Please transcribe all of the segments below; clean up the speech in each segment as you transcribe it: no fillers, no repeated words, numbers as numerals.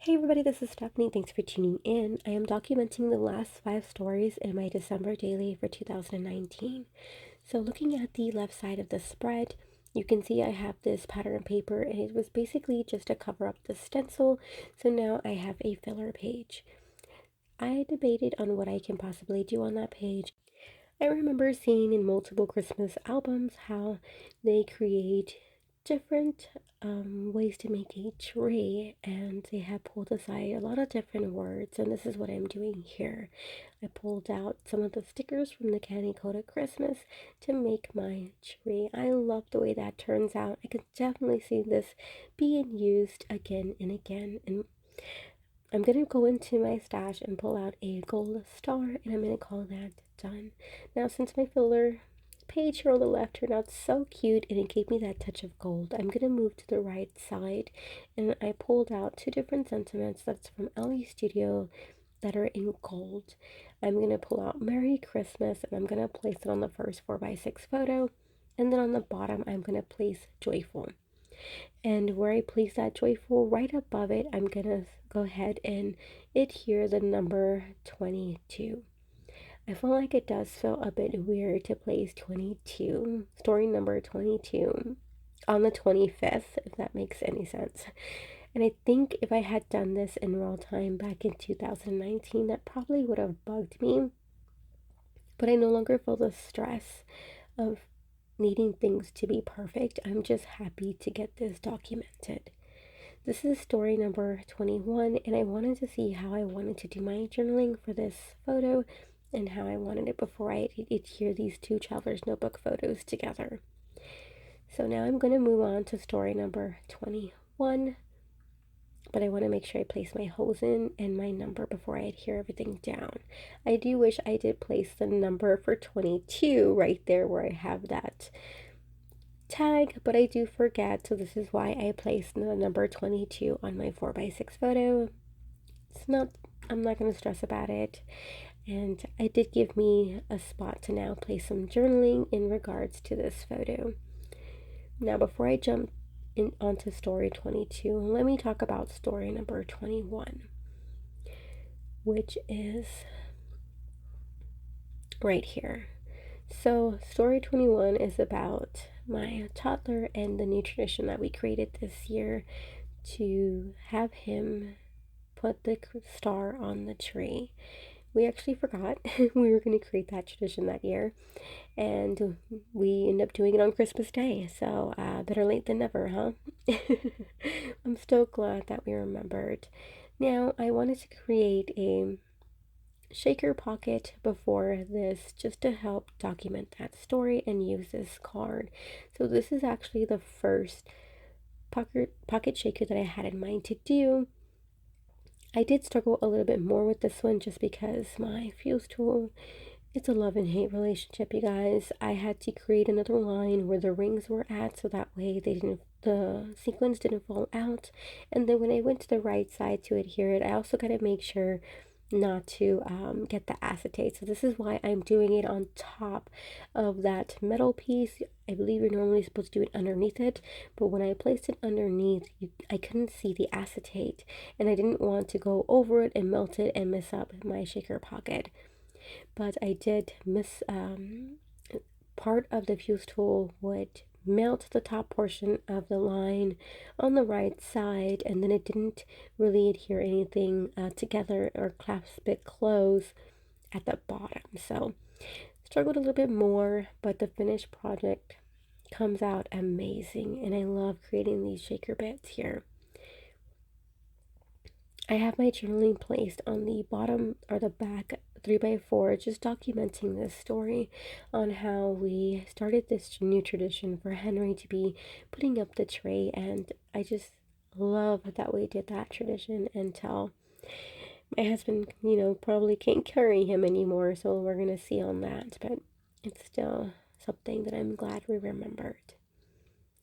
Hey everybody, this is Stephanie. Thanks for tuning in. I am documenting the last 5 stories in my December daily for 2019. So, looking at the left side of the spread, you can see I have this pattern paper, and it was basically just to cover up the stencil. So now I have a filler page. I debated on what I can possibly do on that page. I remember seeing in multiple Christmas albums how they create different ways to make a tree, and they have pulled aside a lot of different words, and this is what I'm doing here. I pulled out some of the stickers from the Candy Coated Christmas to make my tree. I love the way that turns out. I could definitely see this being used again and again, and I'm going to go into my stash and pull out a gold star, and I'm going to call that done. Now, since my filler page here on the left turned out so cute and it gave me that touch of gold, I'm going to move to the right side, and I pulled out two different sentiments that's from LE Studio that are in gold. I'm going to pull out Merry Christmas, and I'm going to place it on the first 4x6 photo, and then on the bottom I'm going to place Joyful. And where I place that joyful right above it, I'm gonna go ahead and adhere the number 22. I feel like it does feel a bit weird to place 22, story number 22, on the 25th, if that makes any sense. And I think if I had done this in real time back in 2019, that probably would have bugged me. But I no longer feel the stress of needing things to be perfect. I'm just happy to get this documented. This is story number 21, and I wanted to see how I wanted to do my journaling for this photo and how I wanted it before I adhere these two Traveler's Notebook photos together. So now I'm going to move on to story number 21, but I want to make sure I place my hosen and my number before I adhere everything down. I do wish I did place the number for 22 right there where I have that tag, but I do forget, so this is why I placed the number 22 on my 4x6 photo. I'm not going to stress about it, and it did give me a spot to now place some journaling in regards to this photo. Now, before I jump onto story 22, let me talk about story number 21, which is right here. So, story 21 is about my toddler and the new tradition that we created this year to have him put the star on the tree. We actually forgot we were going to create that tradition that year, and we ended up doing it on Christmas Day. So, better late than never, huh? I'm still glad that we remembered. Now, I wanted to create a shaker pocket before this just to help document that story and use this card. So this is actually the first pocket shaker that I had in mind to do. I did struggle a little bit more with this one just because my fuse tool, it's a love and hate relationship, you guys. I had to create another line where the rings were at so that way the sequins didn't fall out. And then when I went to the right side to adhere it, I also got to make sure not to get the acetate. So this is why I'm doing it on top of that metal piece. I believe you're normally supposed to do it underneath it, but when I placed it underneath, I couldn't see the acetate, and I didn't want to go over it and melt it and mess up my shaker pocket. But I did miss part of the fuse tool would melt the top portion of the line on the right side, and then it didn't really adhere anything together or clasp it close at the bottom. So struggled a little bit more, but the finished project comes out amazing, and I love creating these shaker bits here. I have my journaling placed on the bottom or the back 3x4, just documenting this story on how we started this new tradition for Henry to be putting up the tray. And I just love that we did that tradition until my husband, probably can't carry him anymore. So we're going to see on that. But it's still something that I'm glad we remembered.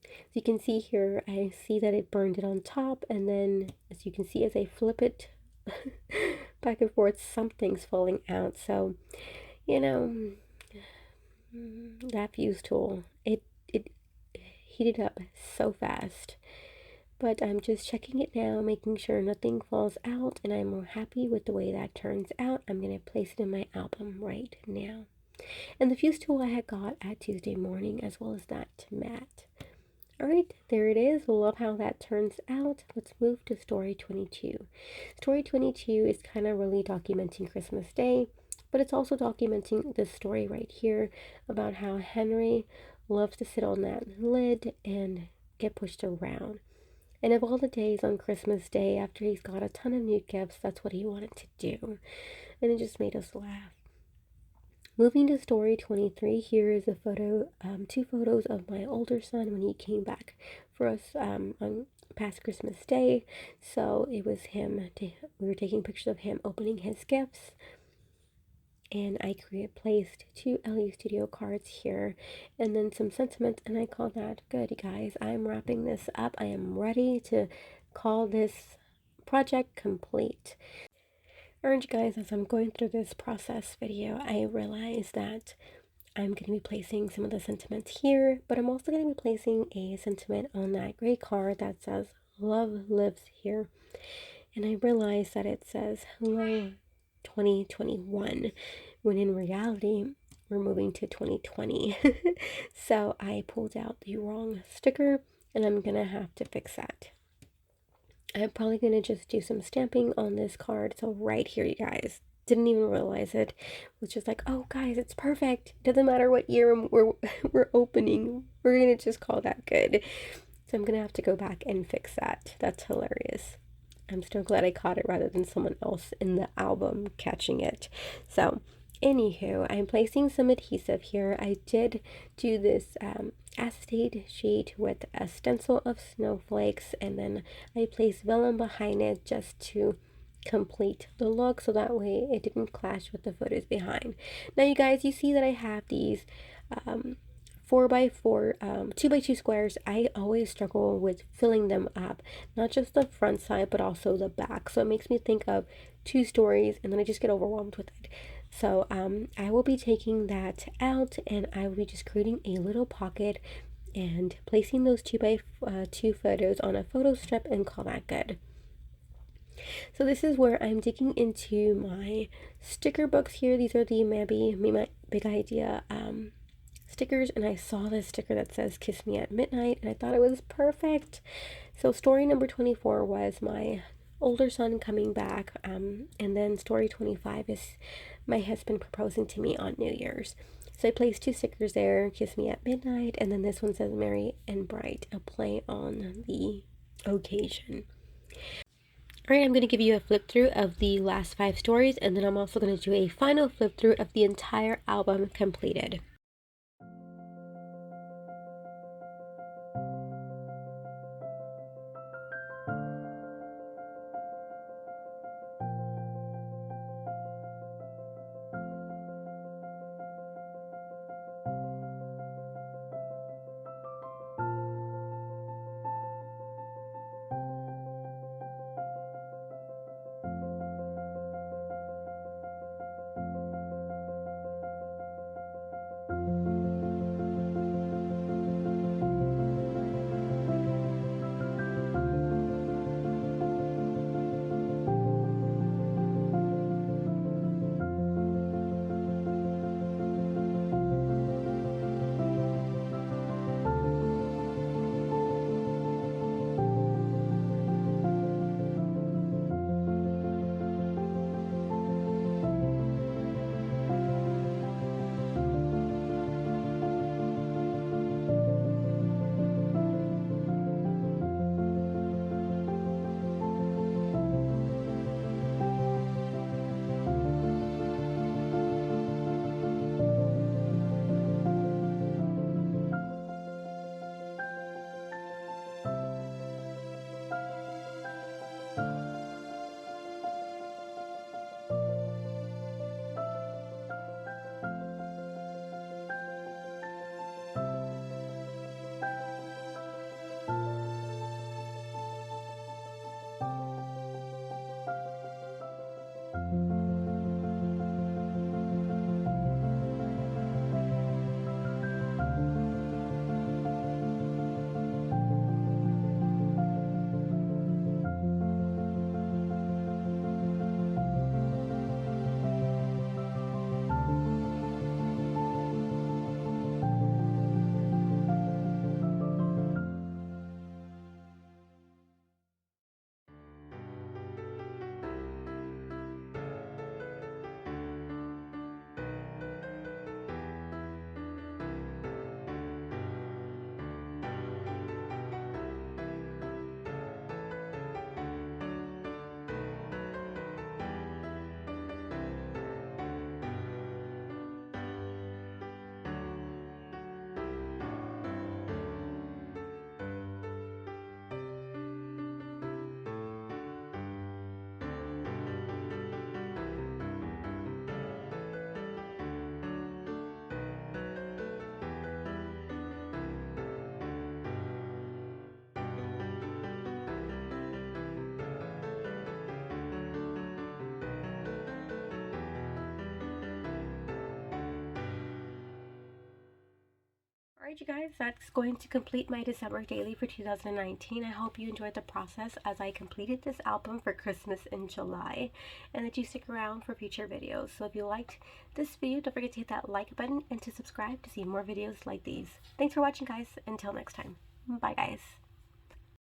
So you can see here, I see that it burned it on top, and then as you can see, as I flip it back and forth, something's falling out. So, you know, that fuse tool, it heated up so fast. but I'm just checking it now, making sure nothing falls out, and I'm happy with the way that turns out. I'm going to place it in my album right now. And the fuse tool I had got at Tuesday morning, as well as that mat. Alright, there it is. Love how that turns out. Let's move to story 22. Story 22 is kind of really documenting Christmas Day, but it's also documenting this story right here about how Henry loves to sit on that lid and get pushed around. And of all the days on Christmas Day, after he's got a ton of new gifts, that's what he wanted to do. And it just made us laugh. Moving to story 23, here is a photo, two photos of my older son when he came back for us on past Christmas Day. So it was him, we were taking pictures of him opening his gifts. And I placed two LE Studio cards here and then some sentiments, and I call that good, guys. I'm wrapping this up. I am ready to call this project complete. Alright guys, as I'm going through this process video, I realized that I'm going to be placing some of the sentiments here, but I'm also going to be placing a sentiment on that gray card that says love lives here. And I realized that it says hello 2021, when in reality we're moving to 2020. So I pulled out the wrong sticker, and I'm going to have to fix that. I'm probably going to just do some stamping on this card. So right here, you guys, didn't even realize it. Was just like, oh guys, it's perfect. Doesn't matter what year we're opening. We're going to just call that good. So I'm going to have to go back and fix that. That's hilarious. I'm still glad I caught it rather than someone else in the album catching it. So anywho, I'm placing some adhesive here. I did do this acetate sheet with a stencil of snowflakes, and then I placed vellum behind it just to complete the look, so that way it didn't clash with the photos behind. Now you guys, you see that I have these 4x4 2x2 squares. I always struggle with filling them up, not just the front side but also the back, so it makes me think of two stories and then I just get overwhelmed with it. So I will be taking that out, and I will be just creating a little pocket and placing those 2x2 photos on a photo strip and call that good. So this is where I'm digging into my sticker books here. These are the maybe My Big Idea stickers, and I saw this sticker that says kiss me at midnight, and I thought it was perfect. So story number 24 was my older son coming back, and then story 25 is my husband proposing to me on New Year's. So I placed two stickers there, kiss me at midnight, and then this one says merry and bright, a play on the occasion. Alright, I'm going to give you a flip through of the last 5 stories, and then I'm also going to do a final flip through of the entire album completed. Alright, you guys, that's going to complete my December daily for 2019. I hope you enjoyed the process as I completed this album for Christmas in July, and that you stick around for future videos. So if you liked this video, don't forget to hit that like button and to subscribe to see more videos like these. Thanks for watching, guys. Until next time. Bye, guys.